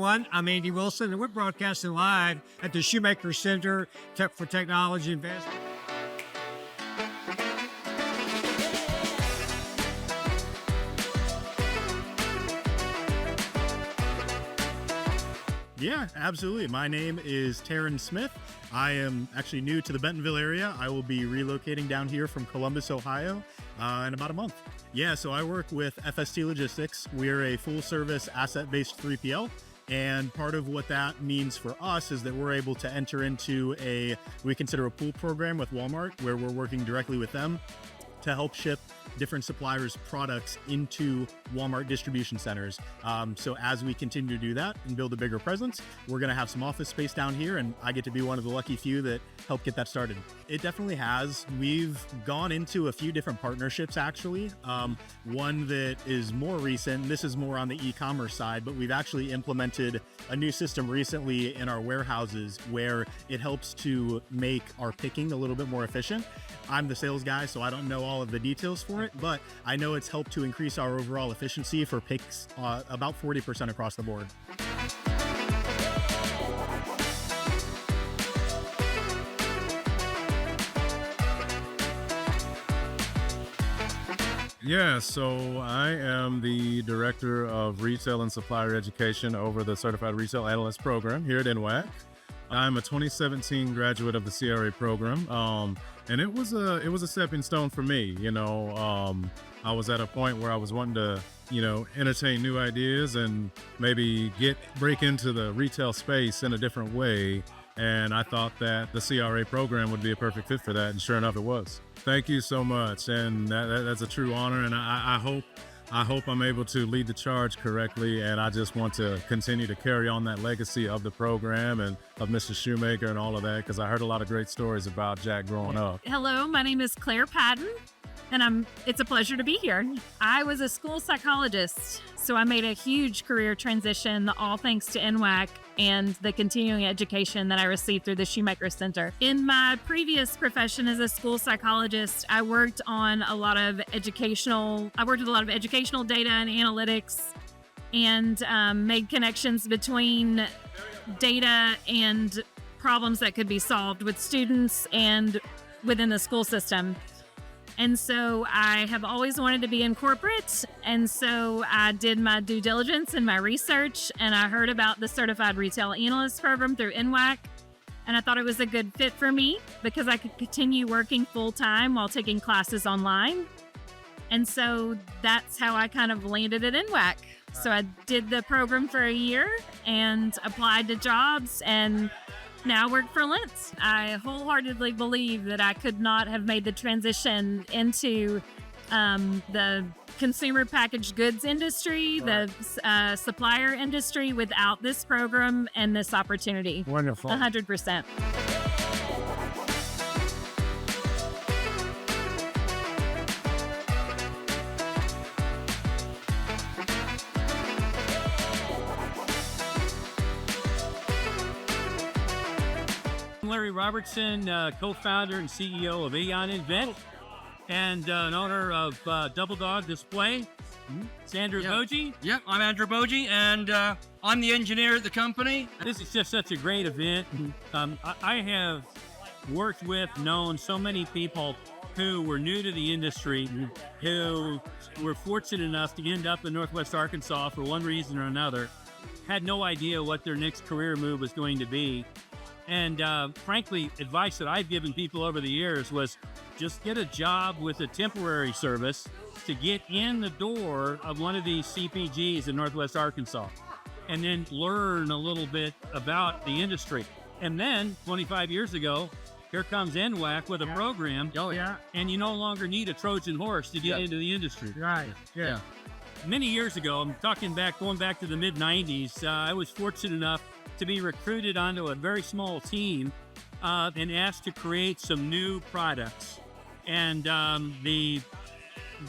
everyone. I'm Andy Wilson, and we're broadcasting live at the Shewmaker Center for Technology Investment. Yeah, absolutely. My name is Taryn Smith. I am actually new to the Bentonville area. I will be relocating down here from Columbus, Ohio in about a month. Yeah, so I work with FST Logistics. We're a full-service asset-based 3PL. And part of what that means for us is that we're able to enter into we consider a pool program with Walmart, where we're working directly with them to help ship different suppliers' products into Walmart distribution centers. So as we continue to do that and build a bigger presence, we're going to have some office space down here, and I get to be one of the lucky few that helped get that started. It definitely has. We've gone into a few different partnerships, actually. One that is more recent, this is more on the e-commerce side, but we've actually implemented a new system recently in our warehouses where it helps to make our picking a little bit more efficient. I'm the sales guy, so I don't know all of the details for it, but I know it's helped to increase our overall efficiency for picks about 40% across the board. Yeah, so I am the Director of Retail and Supplier Education over the Certified Retail Analyst Program here at NWACC. I'm a 2017 graduate of the CRA program, and it was a stepping stone for me. I was at a point where I was wanting to, entertain new ideas and maybe break into the retail space in a different way. And I thought that the CRA program would be a perfect fit for that, and sure enough, it was. Thank you so much, and that's a true honor, and I hope I'm able to lead the charge correctly, and I just want to continue to carry on that legacy of the program and of Mr. Shewmaker and all of that, because I heard a lot of great stories about Jack growing up. Hello, my name is Claire Patton, and it's a pleasure to be here. I was a school psychologist, so I made a huge career transition, all thanks to NWACC and the continuing education that I received through the Shewmaker Center. In my previous profession as a school psychologist, I worked with a lot of educational data and analytics, and made connections between data and problems that could be solved with students and within the school system. And so I have always wanted to be in corporate, and so I did my due diligence and my research, and I heard about the Certified Retail Analyst Program through NWACC, and I thought it was a good fit for me because I could continue working full-time while taking classes online. And so that's how I kind of landed at NWACC. So I did the program for a year and applied to jobs, and now work for Lentz. I wholeheartedly believe that I could not have made the transition into the consumer packaged goods industry, the supplier industry, without this program and this opportunity. Wonderful. 100%. Larry Robertson, co-founder and CEO of Aeon Invent, and an owner of Double Dog Display. It's Andrew Bogie. Yep, I'm Andrew Bogie, and I'm the engineer at the company. This is just such a great event. I have worked with, known so many people who were new to the industry, who were fortunate enough to end up in Northwest Arkansas for one reason or another, had no idea what their next career move was going to be. And frankly, advice that I've given people over the years was just get a job with a temporary service to get in the door of one of these CPGs in Northwest Arkansas, and then learn a little bit about the industry. And then 25 years ago, here comes NWACC with a program. Oh, yeah. And you no longer need a Trojan horse to get into the industry. Right. Yeah. Many years ago, I'm going back to the mid-90s, I was fortunate enough to be recruited onto a very small team and asked to create some new products. And the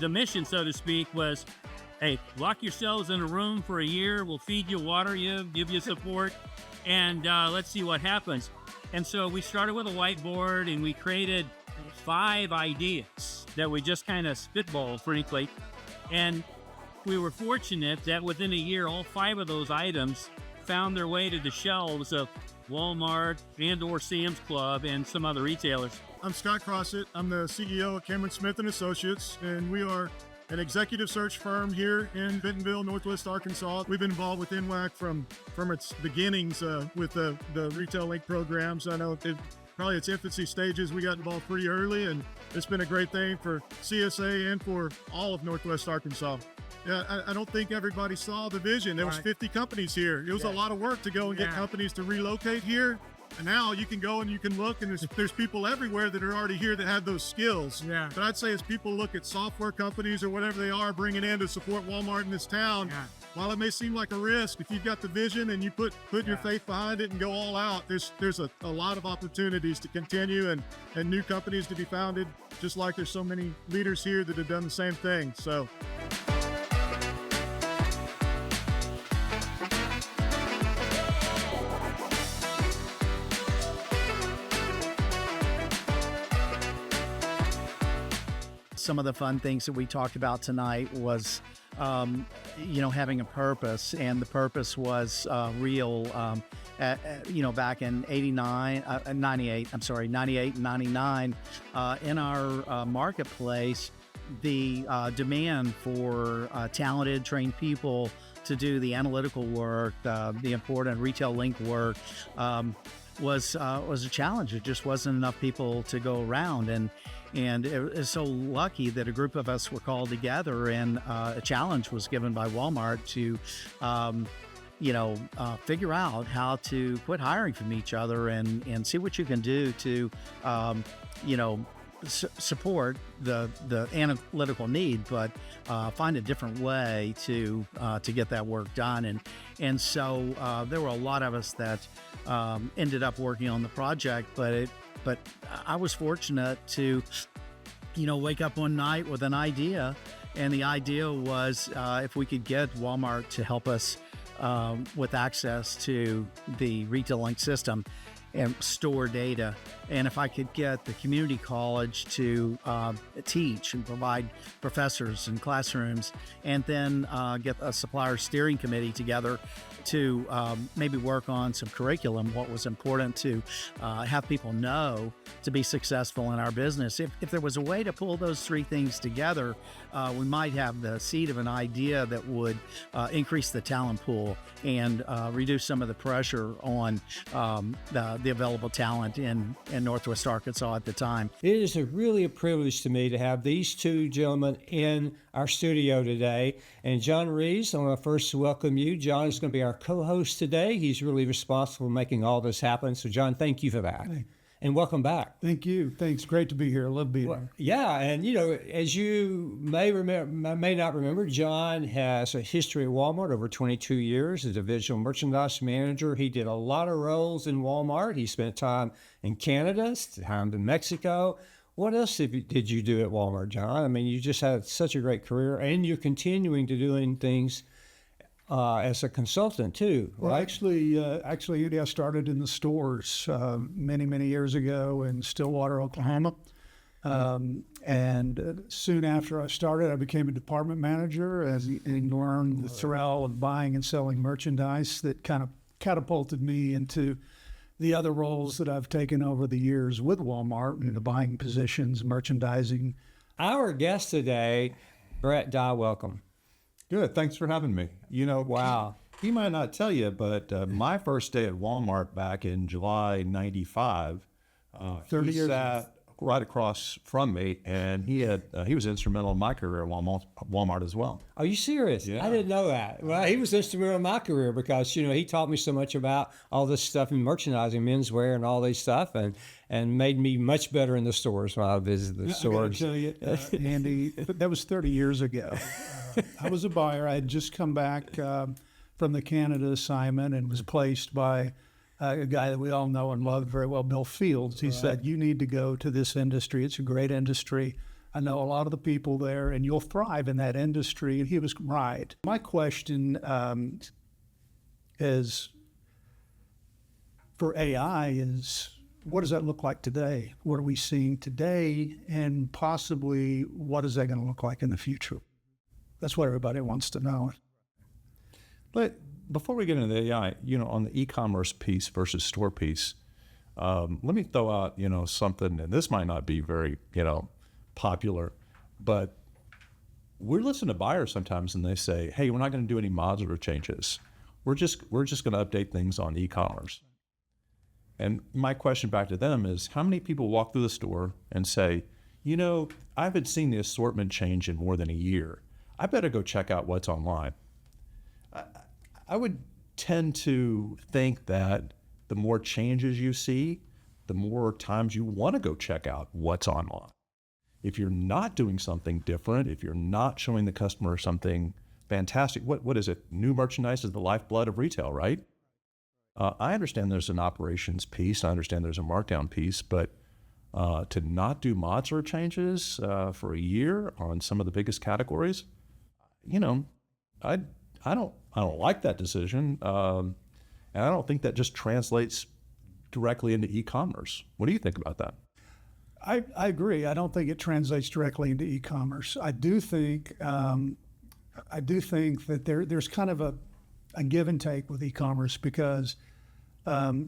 mission, so to speak, was, hey, lock yourselves in a room for a year. We'll feed you, water you, give you support, and let's see what happens. And so we started with a whiteboard, and we created 5 ideas that we just kind of spitballed, frankly. And we were fortunate that within a year, all 5 of those items found their way to the shelves of Walmart and/or Sam's Club and some other retailers. I'm Scott Crossett. I'm the CEO of Cameron Smith and Associates, and we are an executive search firm here in Bentonville, Northwest Arkansas. We've been involved with NWACC from its beginnings with the Retail Link programs. I know probably its infancy stages, we got involved pretty early, and it's been a great thing for CSA and for all of Northwest Arkansas. Yeah, I don't think everybody saw the vision. There was 50 companies here. It was a lot of work to go and get companies to relocate here. And now you can go and you can look, and there's people everywhere that are already here that have those skills. Yeah. But I'd say as people look at software companies or whatever they are bringing in to support Walmart in this town, while it may seem like a risk, if you've got the vision and you put your faith behind it and go all out, there's a lot of opportunities to continue and new companies to be founded, just like there's so many leaders here that have done the same thing. So. Some of the fun things that we talked about tonight was, having a purpose, and the purpose was real. Back in 98 and 99, in our marketplace, the demand for talented, trained people to do the analytical work, the important retail link work, was a challenge. It just wasn't enough people to go around, and it was so lucky that a group of us were called together, and a challenge was given by Walmart to figure out how to quit hiring from each other and see what you can do to support the analytical need, but find a different way to get that work done. And so there were a lot of us that ended up working on the project, but I was fortunate to, wake up one night with an idea, and the idea was if we could get Walmart to help us with access to the Retail Link system and store data, and if I could get the community college to teach and provide professors and classrooms, and then get a supplier steering committee together to maybe work on some curriculum, what was important to have people know to be successful in our business. If there was a way to pull those three things together, we might have the seed of an idea that would increase the talent pool and reduce some of the pressure on the available talent in Northwest Arkansas at the time. It is really a privilege to me to have these two gentlemen in our studio today. And John Reeves, I want to first welcome you. John is going to be our co-host today. He's really responsible for making all this happen. So John, thank you for that. Hey. And welcome back. Thank you. Thanks. Great to be here. I love being here. Yeah, and as you may not remember, John has a history at Walmart, over 22 years as a divisional merchandise manager. He did a lot of roles in Walmart. He spent time in Canada, time in Mexico. What else did you do at Walmart, John? I mean, you just had such a great career, and you're continuing to doing things as a consultant too, right? Well, actually, I started in the stores many years ago in Stillwater, Oklahoma. And soon after I started, I became a department manager and learned the thrill of buying and selling merchandise that kind of catapulted me into the other roles that I've taken over the years with Walmart in the buying positions, merchandising. Our guest today, Brett Dye, welcome. Good. Thanks for having me. Wow. He might not tell you, but my first day at Walmart back in July 95, 30 he years sat right across from me, and he was instrumental in my career at Walmart as well. Are you serious? Yeah. I didn't know that. Well, he was instrumental in my career because, he taught me so much about all this stuff in merchandising, menswear and all this stuff, and made me much better in the stores when I visited the stores. I gotta tell you, Andy, that was 30 years ago. I was a buyer. I had just come back from the Canada assignment and was placed by a guy that we all know and love very well, Bill Fields. He said, you need to go to this industry. It's a great industry. I know a lot of the people there, and you'll thrive in that industry. And he was right. My question is, for AI, is what does that look like today? What are we seeing today? And possibly, what is that going to look like in the future? That's what everybody wants to know. But before we get into the AI, on the e-commerce piece versus store piece, let me throw out, something, and this might not be very, popular, but we're listening to buyers sometimes and they say, hey, we're not going to do any modular changes. We're just going to update things on e-commerce. And my question back to them is, how many people walk through the store and say, I haven't seen the assortment change in more than a year. I better go check out what's online. I would tend to think that the more changes you see, the more times you want to go check out what's online. If you're not doing something different, if you're not showing the customer something fantastic, what is it? New merchandise is the lifeblood of retail, right? I understand there's an operations piece. I understand there's a markdown piece, but to not do modular changes for a year on some of the biggest categories, I don't like that decision, and I don't think that just translates directly into e-commerce. What do you think about that? I agree. I don't think it translates directly into e-commerce. I do think that there's kind of a give and take with e-commerce because the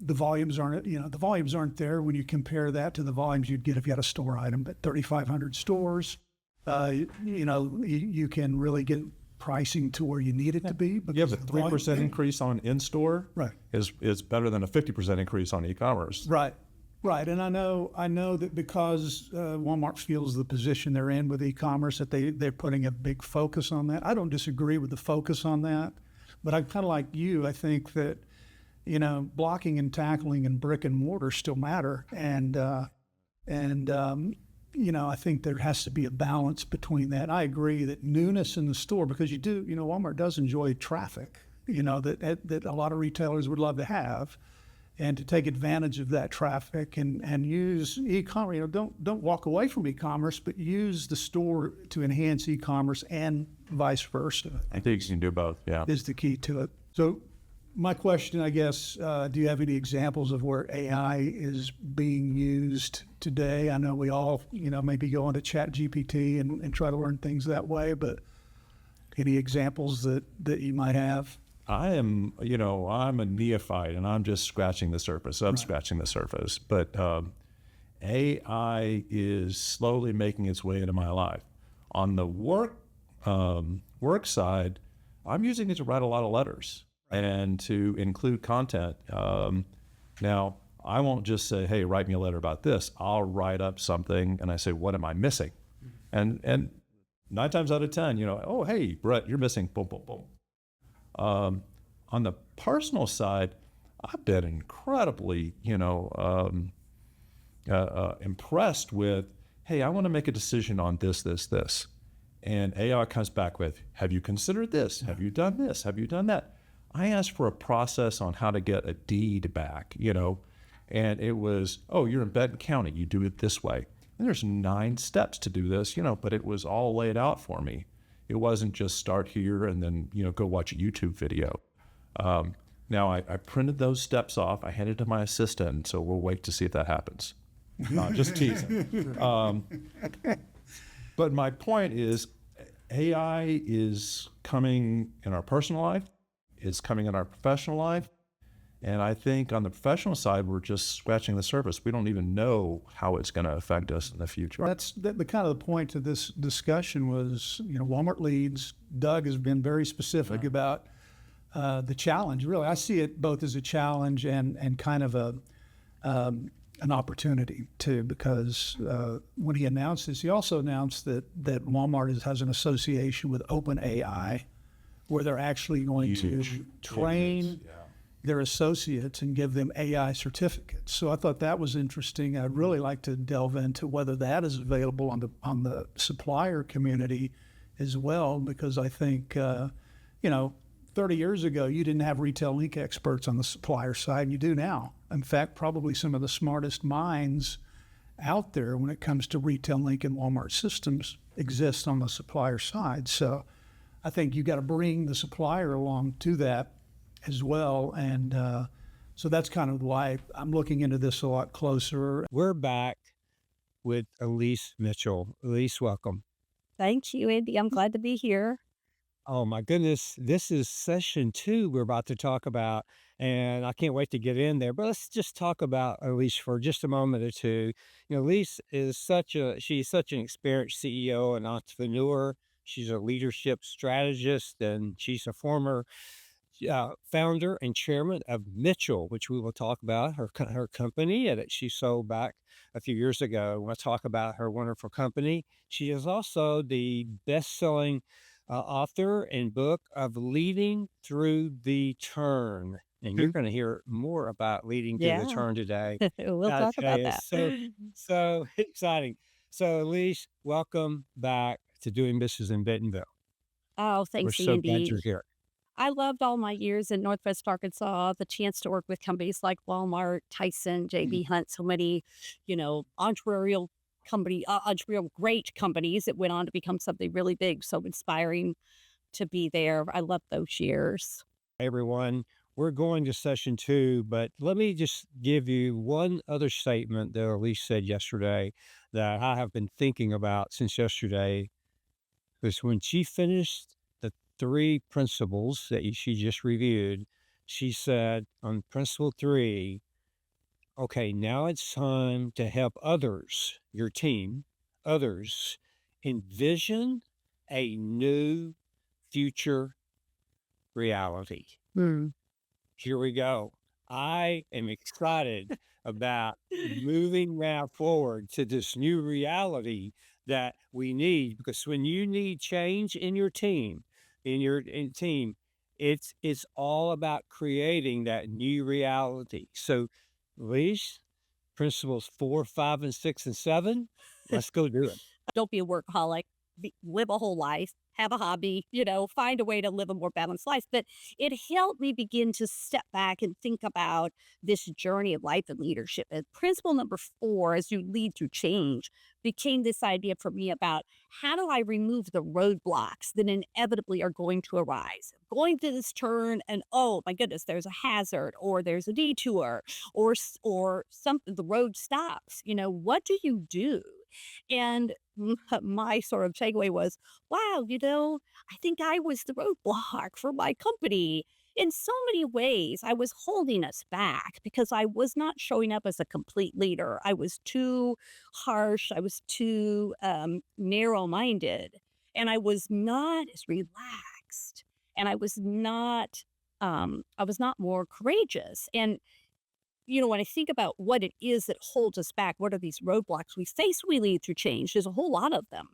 volumes aren't there when you compare that to the volumes you'd get if you had a store item. At 3,500 stores, you can really get pricing to where you need it to be. Yeah, but 3% increase on in-store is better than a 50% increase on e-commerce. Right, and I know that because Walmart feels the position they're in with e-commerce, that they're putting a big focus on that. I don't disagree with the focus on that, but I'm kind of like you. I think that blocking and tackling and brick and mortar still matter, and I think there has to be a balance between that. I agree that newness in the store, because Walmart does enjoy traffic, that a lot of retailers would love to have. And to take advantage of that traffic and use e-commerce, don't walk away from e-commerce, but use the store to enhance e-commerce and vice versa. I think you can do both, yeah. Is the key to it. So my question, I guess, do you have any examples of where AI is being used today? I know we all, maybe go into ChatGPT and try to learn things that way, but any examples that you might have? I'm a neophyte and I'm just scratching the surface. Scratching the surface. But AI is slowly making its way into my life. On the work side, I'm using it to write a lot of letters and to include content. Now, I won't just say, hey, write me a letter about this. I'll write up something and I say, what am I missing? And 9 times out of 10, oh, hey, Brett, you're missing boom, boom, boom. On the personal side, I've been incredibly, impressed with, hey, I want to make a decision on this. And AI comes back with, have you considered this? Have you done this? Have you done that? I asked for a process on how to get a deed back, and it was, oh, you're in Benton County, you do it this way. And there's 9 steps to do this, but it was all laid out for me. It wasn't just start here and then, go watch a YouTube video. Now, I printed those steps off. I handed it to my assistant, so we'll wait to see if that happens. Just teasing. But my point is, AI is coming in our personal life. It's coming in our professional life. And I think on the professional side, we're just scratching the surface. We don't even know how it's going to affect us in the future. That's the kind of the point to this discussion was, Walmart leads. Doug has been very specific about the challenge. Really, I see it both as a challenge and kind of an opportunity too, because when he announced this, he also announced that Walmart has an association with OpenAI, where they're actually going to train their associates and give them AI certificates. So I thought that was interesting. I'd really like to delve into whether that is available on the supplier community as well, because I think 30 years ago you didn't have retail link experts on the supplier side, and you do now. In fact, probably some of the smartest minds out there when it comes to retail link and Walmart systems exist on the supplier side. So I think you got to bring the supplier along to that as well. And so that's kind of why I'm looking into this a lot closer. We're back with Elise Mitchell. Elise, welcome. Thank you, Andy. I'm glad to be here. Oh my goodness, this is session 2 we're about to talk about, and I can't wait to get in there. But let's just talk about Elise for just a moment or two. Elise is she's such an experienced CEO and entrepreneur. She's a leadership strategist, and she's a former founder and chairman of Mitchell, which we will talk about her company that she sold back a few years ago. We'll talk about her wonderful company. She is also the best-selling author and book of Leading Through the Turn. And you're going to hear more about Leading Through the Yeah, Turn today. we'll I talk tell about you, that. so exciting. So, Elise, welcome back to Doing Business in Bentonville. Oh, We're thanks, so glad you're Andy. here. I loved all my years in Northwest Arkansas, the chance to work with companies like Walmart, Tyson, JB Hunt, so many, entrepreneurial entrepreneurial great companies that went on to become something really big. So inspiring to be there. I love those years. Everyone. We're going to session 2, but let me just give you one other statement that Elise said yesterday that I have been thinking about since yesterday. Because when she finished the 3 principles that she just reviewed, she said on principle 3, okay, now it's time to help others, your team, others, envision a new future reality. Here we go. I am excited about moving now forward to this new reality that we need, because when you need change in your team, it's all about creating that new reality. So, Lise, principles 4, 5, and 6, and 7, let's go do it. Don't be a workaholic. Live a whole life, have a hobby, find a way to live a more balanced life. But it helped me begin to step back and think about this journey of life and leadership. And principle number 4, as you lead through change, became this idea for me about how do I remove the roadblocks that inevitably are going to arise? Going through this turn and, oh my goodness, there's a hazard or there's a detour or something, the road stops. What do you do? And my sort of takeaway was, wow, I think I was the roadblock for my company. In so many ways, I was holding us back because I was not showing up as a complete leader. I was too harsh. I was too narrow minded. And I was not as relaxed. And I was not more courageous. And when I think about what it is that holds us back, what are these roadblocks we face when we lead through change? There's a whole lot of them.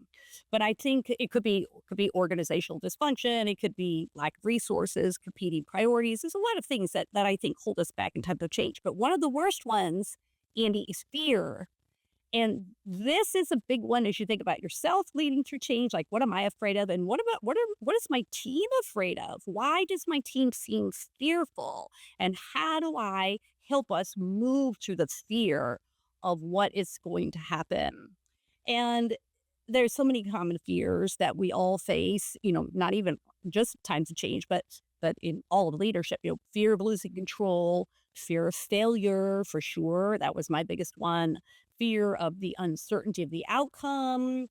But I think it could be organizational dysfunction. It could be lack of resources, competing priorities. There's a lot of things that I think hold us back in times of change. But one of the worst ones, Andy, is fear. And this is a big one as you think about yourself leading through change. Like, what am I afraid of? And what is my team afraid of? Why does my team seem fearful? And how do I help us move through the fear of what is going to happen? And there's so many common fears that we all face, not even just times of change, but in all of leadership, fear of losing control, fear of failure, for sure. That was my biggest one. Fear of the uncertainty of the outcome,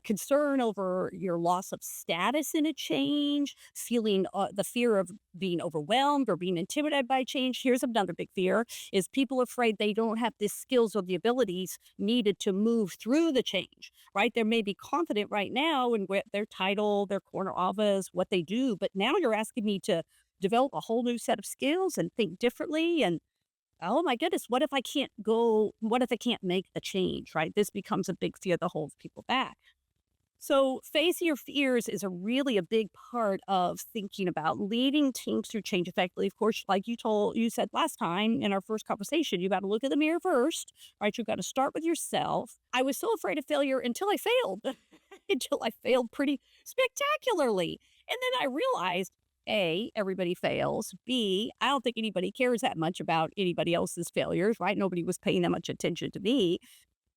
concern over your loss of status in a change, feeling the fear of being overwhelmed or being intimidated by change. Here's another big fear is people afraid they don't have the skills or the abilities needed to move through the change, right? They may be confident right now in their title, their corner office, what they do, but now you're asking me to develop a whole new set of skills and think differently. And oh my goodness, what if I can't go? What if I can't make the change, right? This becomes a big fear that holds people back. So facing your fears is really a big part of thinking about leading teams through change effectively. Of course, like you said last time in our first conversation, you got to look in the mirror first, right? You've got to start with yourself. I was so afraid of failure until I failed, until I failed pretty spectacularly. And then I realized, A, everybody fails. B, I don't think anybody cares that much about anybody else's failures, right? Nobody was paying that much attention to me.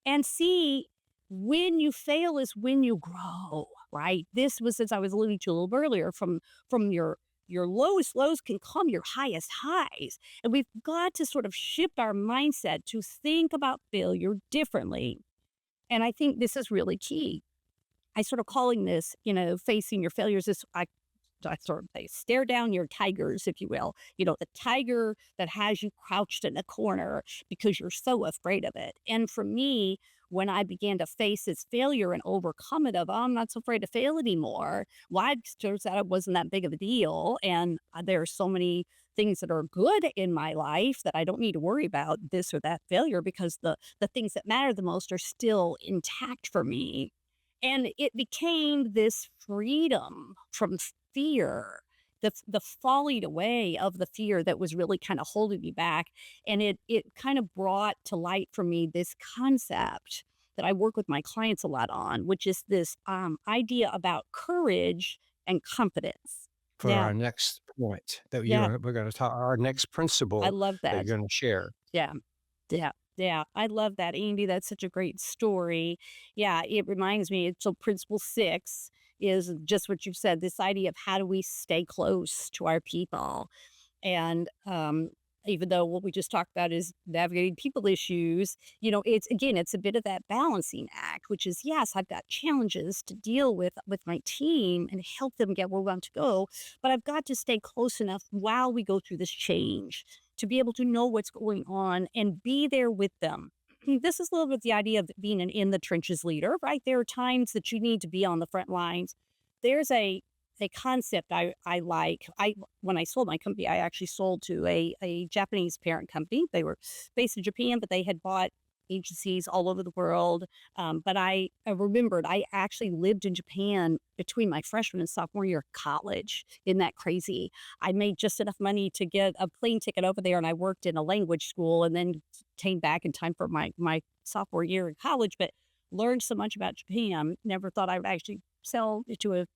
And C, when you fail is when you grow, right? This was, as I was alluding to a little earlier, from your lowest lows can come your highest highs. And we've got to sort of shift our mindset to think about failure differently. And I think this is really key. I sort of calling this, facing your failures. I sort of say, stare down your tigers, if you will. The tiger that has you crouched in a corner because you're so afraid of it. And for me, when I began to face its failure and overcome it, I'm not so afraid to fail anymore. Why? It turns out it wasn't that big of a deal. And there are so many things that are good in my life that I don't need to worry about this or that failure, because the things that matter the most are still intact for me. And it became this freedom from fear, the falling away of the fear that was really kind of holding me back. And it kind of brought to light for me this concept that I work with my clients a lot on, which is this idea about courage and confidence. For Now, our next point that yeah, we're going to talk, our next principle I love that that. you're going to share. Yeah. Yeah. Yeah. I love that, Andy. That's such a great story. Yeah. It reminds me. So principle 6 is just what you've said, this idea of how do we stay close to our people. And even though what we just talked about is navigating people issues, it's a bit of that balancing act, which is, yes, I've got challenges to deal with my team and help them get where we want to go, but I've got to stay close enough while we go through this change to be able to know what's going on and be there with them. This is a little bit the idea of being an in the trenches leader, right? There are times that you need to be on the front lines. There's a concept I like. When I sold my company, I actually sold to a Japanese parent company. They were based in Japan, but they had bought agencies all over the world. But I remembered I actually lived in Japan between my freshman and sophomore year of college. Isn't that crazy? I made just enough money to get a plane ticket over there, and I worked in a language school and then came back in time for my sophomore year in college, but learned so much about Japan. Never thought I would actually sell it to a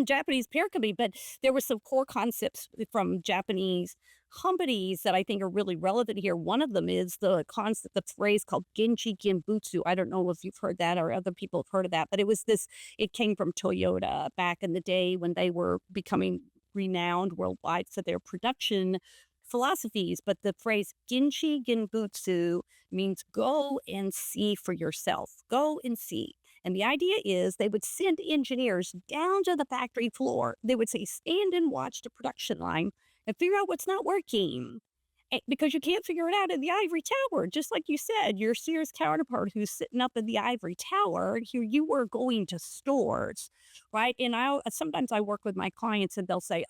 Japanese parent company, but there were some core concepts from Japanese companies that I think are really relevant here. One of them is the concept, the phrase called Genchi Genbutsu. I don't know if you've heard that or other people have heard of that, but it came from Toyota back in the day when they were becoming renowned worldwide for their production philosophies. But the phrase Genchi Genbutsu means go and see for yourself. Go and see. And the idea is they would send engineers down to the factory floor. They would say, stand and watch the production line and figure out what's not working. Because you can't figure it out in the ivory tower. Just like you said, your Sears counterpart who's sitting up in the ivory tower, here you were going to stores, right? And sometimes I work with my clients and they'll say,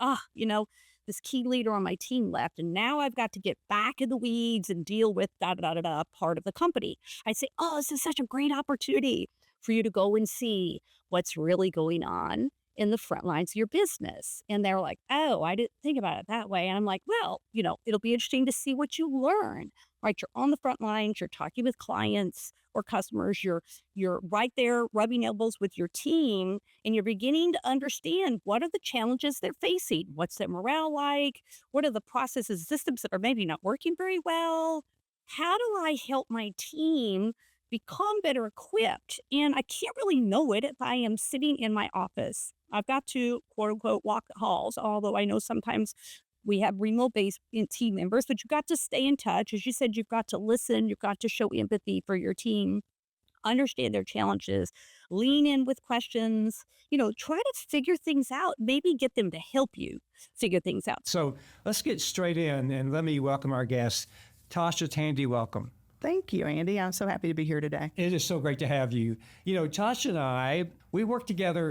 this key leader on my team left, and now I've got to get back in the weeds and deal with part of the company. I say, this is such a great opportunity for you to go and see what's really going on in the front lines of your business. And they're like, oh, I didn't think about it that way. And I'm like, well, it'll be interesting to see what you learn, right? You're on the front lines, you're talking with clients or customers, you're right there rubbing elbows with your team, and you're beginning to understand what are the challenges they're facing, what's their morale like, what are the processes, systems that are maybe not working very well, how do I help my team become better equipped? And I can't really know it if I am sitting in my office. I've got to, quote unquote, walk the halls, although I know sometimes we have remote-based team members, but you've got to stay in touch. As you said, you've got to listen, you've got to show empathy for your team, understand their challenges, lean in with questions, try to figure things out, maybe get them to help you figure things out. So let's get straight in, and let me welcome our guest. Tasha Tandy, welcome. Thank you, Andy. I'm so happy to be here today. It is so great to have you. Tasha and I worked together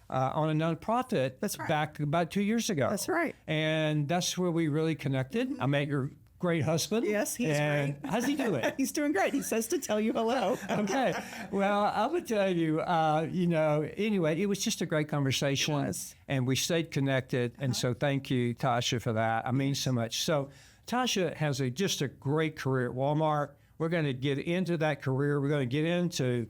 on a nonprofit. That's right. Back about 2 years ago. That's right. And that's where we really connected. I met your great husband. Yes, he's great. How's he doing? He's doing great. He says to tell you hello. Okay. Well, I would tell you, anyway, it was just a great conversation. It was. And we stayed connected. And so thank you, Tasha, for that. I mean so much. So Tasha has just a great career at Walmart. We're going to get into that career. We're going to get into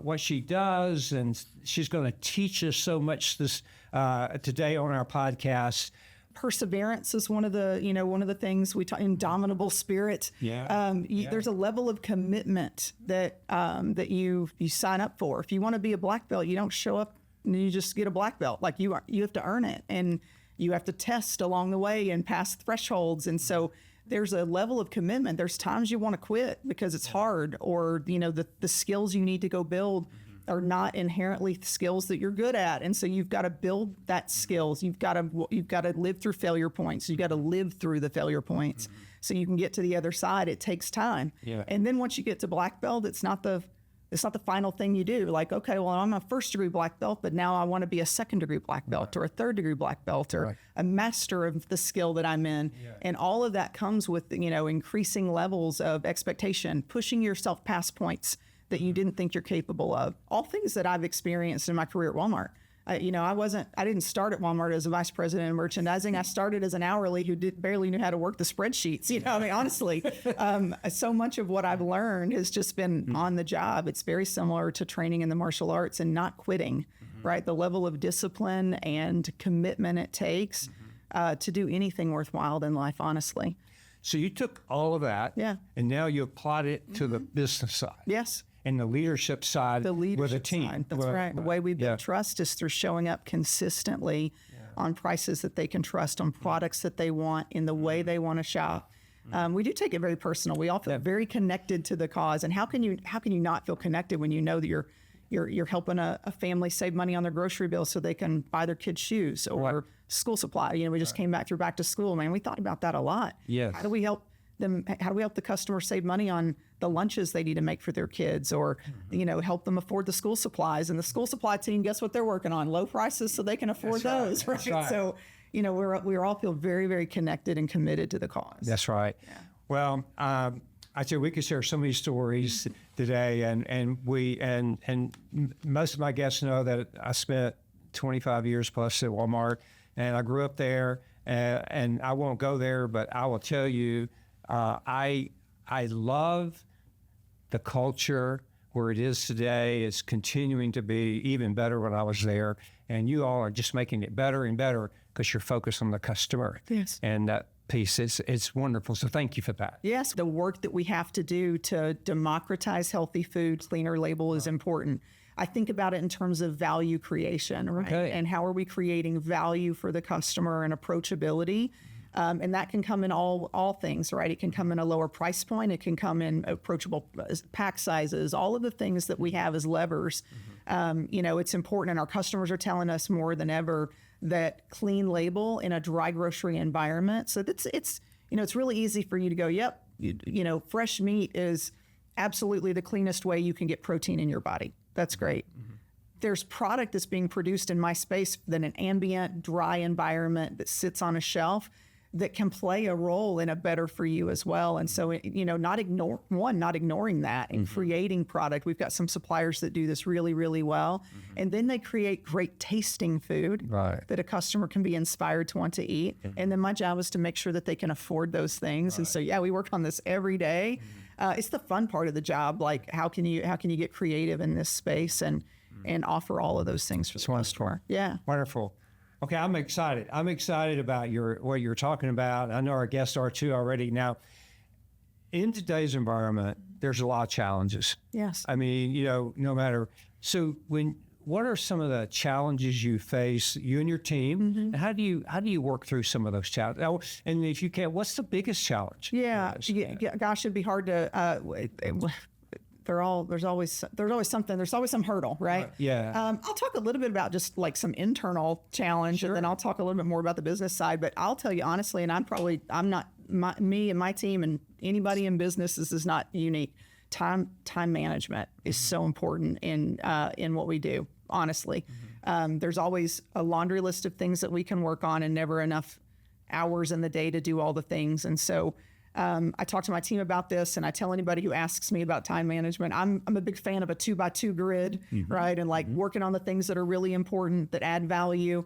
what she does, and she's going to teach us so much today on our podcast. Perseverance is one of the things we talk. Indomitable spirit. Yeah. There's a level of commitment that you sign up for. If you want to be a black belt, you don't show up and you just get a black belt. Like you have to earn it, and you have to test along the way and pass thresholds. And so there's a level of commitment. There's times you want to quit because it's hard, or the skills you need to go build are not inherently skills that you're good at. And so you've got to build that skills. You've got to live through failure points. You've got to live through the failure points so you can get to the other side. It takes time. Yeah. And then once you get to black belt, it's not the final thing you do. Like, okay, well, I'm a first degree black belt, but now I want to be a second degree black belt or a third degree black belt or a master of the skill that I'm in. And all of that comes with, increasing levels of expectation, pushing yourself past points that you didn't think you're capable of. All things that I've experienced in my career at Walmart. I didn't start at Walmart as a vice president of merchandising. I started as an hourly who barely knew how to work the spreadsheets. Honestly, so much of what I've learned has just been on the job. It's very similar to training in the martial arts and not quitting, right? The level of discipline and commitment it takes to do anything worthwhile in life, honestly. So you took all of that, and now you applied it to the business side. Yes. And the leadership side with a team. Side. That's right. The way we build trust is through showing up consistently on prices that they can trust, on products that they want, in the way they want to shop. We do take it very personal. We all feel very connected to the cause. And how can you not feel connected when you know that you're helping a family save money on their grocery bill so they can buy their kids shoes or school supply? We just came back through back to school, man. We thought about that a lot. Yes. How do we help them? How do we help the customer save money on the lunches they need to make for their kids, or help them afford the school supplies? And the school supply team, guess what they're working on? Low prices so they can afford those, right? So we all feel very, very connected and committed to the cause. That's right. Yeah. Well, I tell you, we could share so many stories today, and most of my guests know that I spent 25 years plus at Walmart, and I grew up there, and I won't go there, but I will tell you, I love the culture where it is today. It's continuing to be even better when I was there. And you all are just making it better and better because you're focused on the customer. Yes. And that piece, it's wonderful. So thank you for that. Yes. The work that we have to do to democratize healthy food, cleaner label is important. I think about it in terms of value creation, right? Okay. And how are we creating value for the customer and approachability? And that can come in all things, right? It can come in a lower price point. It can come in approachable pack sizes, all of the things that we have as levers. It's important, and our customers are telling us more than ever that clean label in a dry grocery environment. So it's really easy for you to go, yep, fresh meat is absolutely the cleanest way you can get protein in your body. That's great. There's product that's being produced in my space than an ambient, dry environment that sits on a shelf that can play a role in a better for you as well. And so, not ignoring that and creating product. We've got some suppliers that do this really, really well. And then they create great tasting food that a customer can be inspired to want to eat. And then my job is to make sure that they can afford those things. And so, we work on this every day. It's the fun part of the job. Like, how can you get creative in this space and offer all of those things for the customer? Yeah. Wonderful. Okay, I'm excited. I'm excited about what you're talking about. I know our guests are too already. Now, in today's environment, there's a lot of challenges. Yes. I mean, no matter. So what are some of the challenges you face, you and your team? And how do you work through some of those challenges? And if you can, what's the biggest challenge? Yeah. Gosh, it'd be hard to. There's always something. There's always some hurdle, right? Yeah. I'll talk a little bit about just like some internal challenge, and then I'll talk a little bit more about the business side. But I'll tell you honestly, and me and my team and anybody in business, this is not unique. Time management is so important in what we do. Honestly, there's always a laundry list of things that we can work on, and never enough hours in the day to do all the things. And so I talk to my team about this, and I tell anybody who asks me about time management, I'm a big fan of a 2x2 grid, right? And like working on the things that are really important, that add value.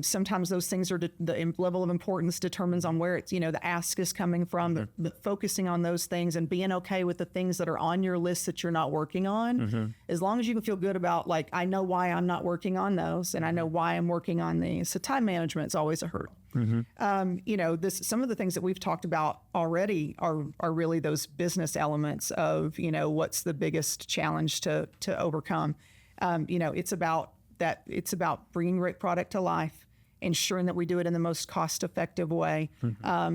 Sometimes those things are the level of importance determines on where it's, the ask is coming from, but focusing on those things and being okay with the things that are on your list that you're not working on. As long as you can feel good about, like, I know why I'm not working on those, and I know why I'm working on these. So time management is always a hurdle. Some of the things that we've talked about already are really those business elements of, what's the biggest challenge to overcome. It's about bringing great product to life, ensuring that we do it in the most cost-effective way,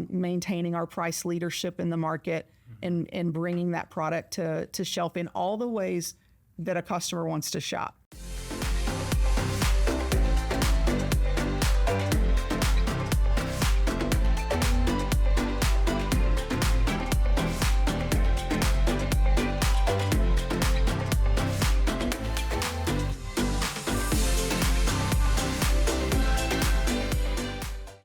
maintaining our price leadership in the market, and bringing that product to shelf in all the ways that a customer wants to shop.